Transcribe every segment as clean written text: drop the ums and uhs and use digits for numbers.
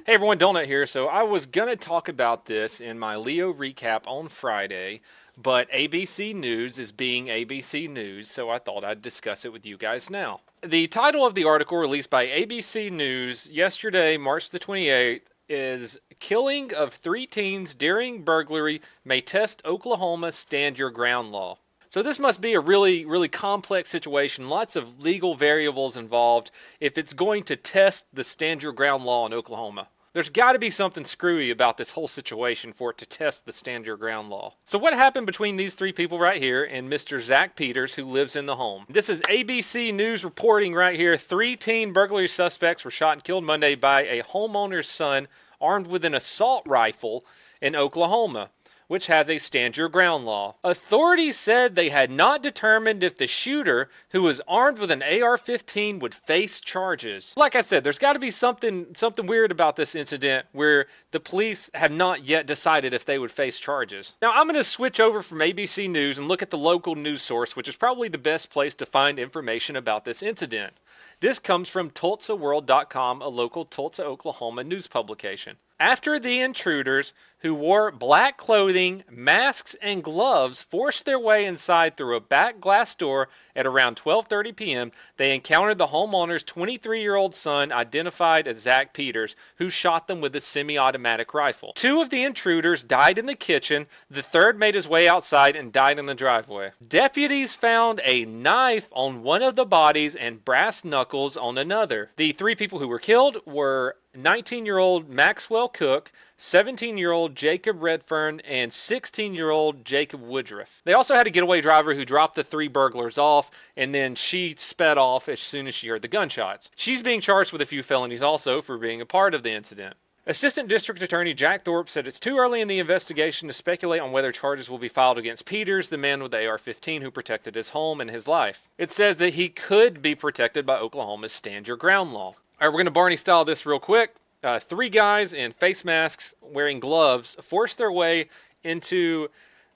Hey everyone, Donut here. So I was gonna talk about this in my Leo recap on Friday, but ABC News is being ABC News, so I thought I'd discuss it with you guys now. The title of the article released by ABC News yesterday, March the 28th, is Killing of Three Teens During Burglary May Test Oklahoma Stand Your Ground Law. So this must be a really complex situation, lots of legal variables involved if it's going to test the stand your ground law in Oklahoma. There's got to be something screwy about this whole situation for it to test the stand your ground law. So what happened between these three people right here and Mr. Zach Peters, who lives in the home? This is ABC News reporting right here. Three teen burglary suspects were shot and killed Monday by a homeowner's son armed with an assault rifle in Oklahoma, which has a stand your ground law. Authorities said they had not determined if the shooter, who was armed with an AR-15, would face charges. Like I said, there's got to be something weird about this incident where the police have not yet decided if they would face charges. Now, I'm going to switch over from ABC News and look at the local news source, which is probably the best place to find information about this incident. This comes from TulsaWorld.com, a local Tulsa, Oklahoma news publication. After the intruders, who wore black clothing, masks, and gloves, forced their way inside through a back glass door at around 12:30 p.m., they encountered the homeowner's 23-year-old son, identified as Zach Peters, who shot them with a semi-automatic rifle. Two of the intruders died in the kitchen. The third made his way outside and died in the driveway. Deputies found a knife on one of the bodies and brass knuckles on another. The three people who were killed were 19-year-old Maxwell Cook, 17-year-old Jacob Redfern, and 16-year-old Jacob Woodruff. They also had a getaway driver who dropped the three burglars off, and then she sped off as soon as she heard the gunshots. She's being charged with a few felonies also for being a part of the incident. Assistant District Attorney Jack Thorpe said it's too early in the investigation to speculate on whether charges will be filed against Peters, the man with the AR-15 who protected his home and his life. It says that he could be protected by Oklahoma's Stand Your Ground law. All right, we're going to Barney style this real quick. Three guys in face masks wearing gloves forced their way into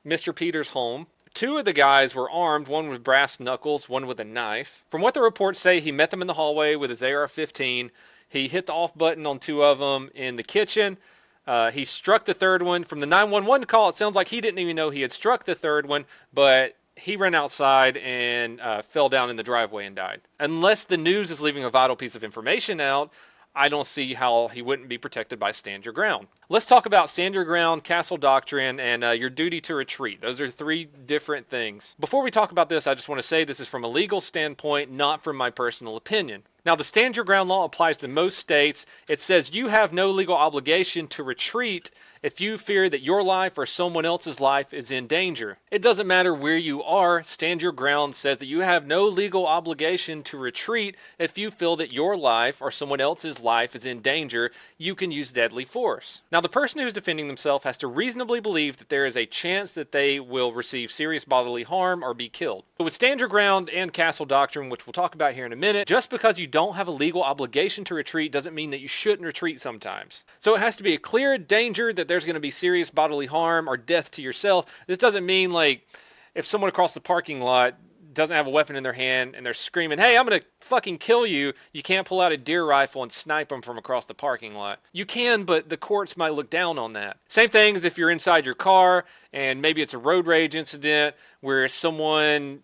Mr. Peters' home. Two of the guys were armed, one with brass knuckles, one with a knife. From what the reports say, he met them in the hallway with his AR-15. He hit the off button on two of them in the kitchen. He struck the third one. From the 911 call, it sounds like he didn't even know he had struck the third one, but he ran outside and fell down in the driveway and died. Unless the news is leaving a vital piece of information out, I don't see how he wouldn't be protected by Stand Your Ground. Let's talk about Stand Your Ground, Castle Doctrine, and your duty to retreat. Those are three different things. Before we talk about this, I just want to say this is from a legal standpoint, not from my personal opinion. Now, the Stand Your Ground law applies to most states. It says you have no legal obligation to retreat if you fear that your life or someone else's life is in danger. It doesn't matter where you are. Stand Your Ground says that you have no legal obligation to retreat if you feel that your life or someone else's life is in danger. You can use deadly force. Now, the person who's defending themselves has to reasonably believe that there is a chance that they will receive serious bodily harm or be killed. But with Stand Your Ground and Castle Doctrine, which we'll talk about here in a minute, just because you don't have a legal obligation to retreat doesn't mean that you shouldn't retreat sometimes. So it has to be a clear danger that there's going to be serious bodily harm or death to yourself. This doesn't mean like if someone across the parking lot doesn't have a weapon in their hand and they're screaming, hey, I'm going to fucking kill you, you can't pull out a deer rifle and snipe them from across the parking lot. You can, but the courts might look down on that. Same thing as if you're inside your car and maybe it's a road rage incident where someone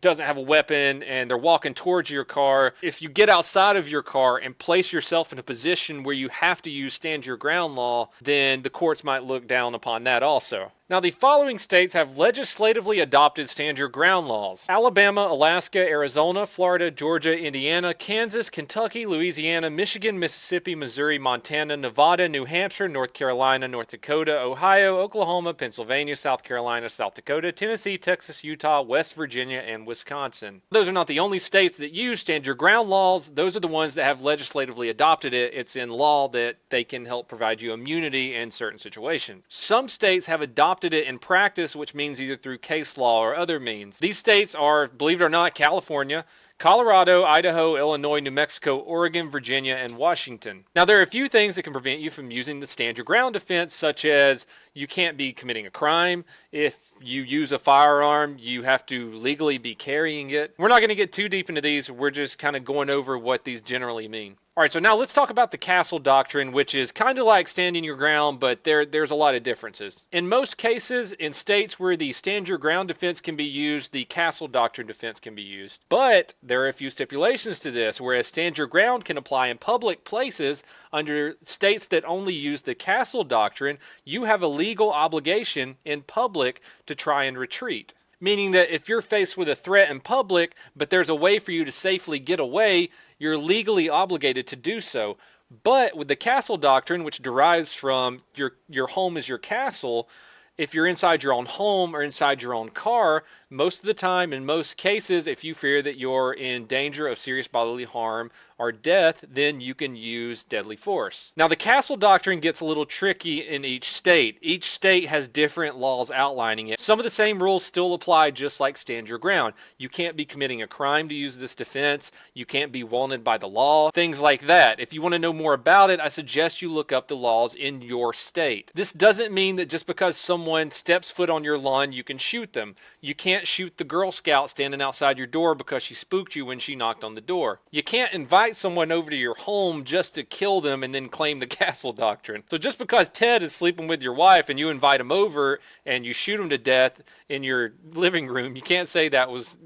doesn't have a weapon and they're walking towards your car. If you get outside of your car and place yourself in a position where you have to use Stand Your Ground law, then the courts might look down upon that also. Now, the following states have legislatively adopted Stand Your Ground laws: Alabama, Alaska, Arizona, Florida, Georgia, Indiana, Kansas, Kentucky, Louisiana, Michigan, Mississippi, Missouri, Montana, Nevada, New Hampshire, North Carolina, North Dakota, Ohio, Oklahoma, Pennsylvania, South Carolina, South Dakota, Tennessee, Texas, Utah, West Virginia, and Wisconsin. Those are not the only states that use Stand Your Ground laws. Those are the ones that have legislatively adopted it. It's in law that they can help provide you immunity in certain situations. Some states have adopted it in practice, which means either through case law or other means. These states are, believe it or not, California, Colorado, Idaho, Illinois, New Mexico, Oregon, Virginia, and Washington. Now, there are a few things that can prevent you from using the Stand Your Ground defense, such as you can't be committing a crime. If you use a firearm, you have to legally be carrying it. We're not going to get too deep into these. We're just kind of going over what these generally mean. All right, so now let's talk about the castle doctrine, which is kind of like standing your ground, but there's a lot of differences. In most cases, in states where the stand your ground defense can be used, the castle doctrine defense can be used. But there are a few stipulations to this, whereas stand your ground can apply in public places. Under states that only use the castle doctrine, you have a legal obligation in public to try and retreat. Meaning that if you're faced with a threat in public, but there's a way for you to safely get away, you're legally obligated to do so. But with the castle doctrine, which derives from your home is your castle, if you're inside your own home or inside your own car, most of the time, in most cases, if you fear that you're in danger of serious bodily harm or death, then you can use deadly force. Now, the castle doctrine gets a little tricky in each state. Each state has different laws outlining it. Some of the same rules still apply, just like stand your ground. You can't be committing a crime to use this defense. You can't be wanted by the law, things like that. If you want to know more about it, I suggest you look up the laws in your state. This doesn't mean that just because someone steps foot on your lawn, you can shoot them. You can't shoot the Girl Scout standing outside your door because she spooked you when she knocked on the door. You can't invite someone over to your home just to kill them and then claim the castle doctrine. So just because Ted is sleeping with your wife and you invite him over and you shoot him to death in your living room, you can't say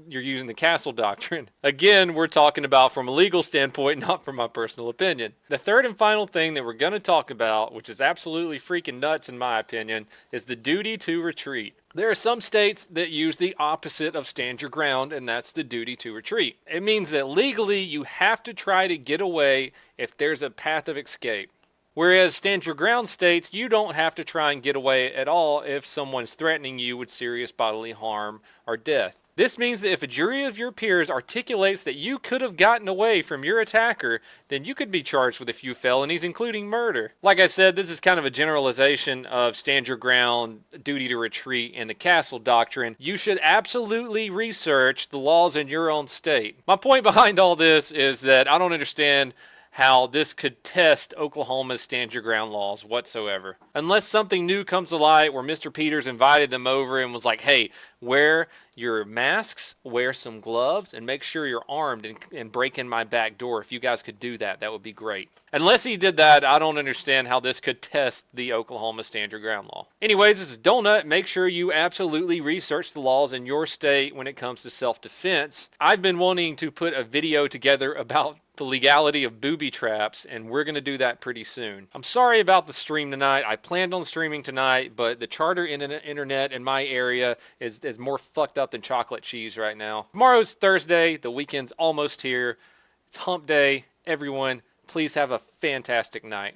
you're using the castle doctrine. Again, we're talking about from a legal standpoint, not from my personal opinion. The third and final thing that we're going to talk about, which is absolutely freaking nuts in my opinion, is the duty to retreat. There are some states that use the opposite of stand your ground, and that's the duty to retreat. It means that legally you have to try to get away if there's a path of escape. Whereas stand your ground states you don't have to try and get away at all if someone's threatening you with serious bodily harm or death. This means that if a jury of your peers articulates that you could have gotten away from your attacker, then you could be charged with a few felonies, including murder. Like I said, this is kind of a generalization of stand your ground, duty to retreat, and the castle doctrine. You should absolutely research the laws in your own state. My point behind all this is that I don't understand how this could test Oklahoma's stand your ground laws whatsoever. Unless something new comes to light where Mr. Peters invited them over and was like, hey, wear your masks, wear some gloves, and make sure you're armed and break in my back door. If you guys could do that, that would be great. Unless he did that, I don't understand how this could test the Oklahoma stand your ground law. Anyways, this is Donut. Make sure you absolutely research the laws in your state when it comes to self-defense. I've been wanting to put a video together about the legality of booby traps, and we're going to do that pretty soon. I'm sorry about the stream tonight. I planned on streaming tonight, but the charter internet in my area is more fucked up than chocolate cheese right now. Tomorrow's Thursday. The weekend's almost here. It's hump day. Everyone, please have a fantastic night.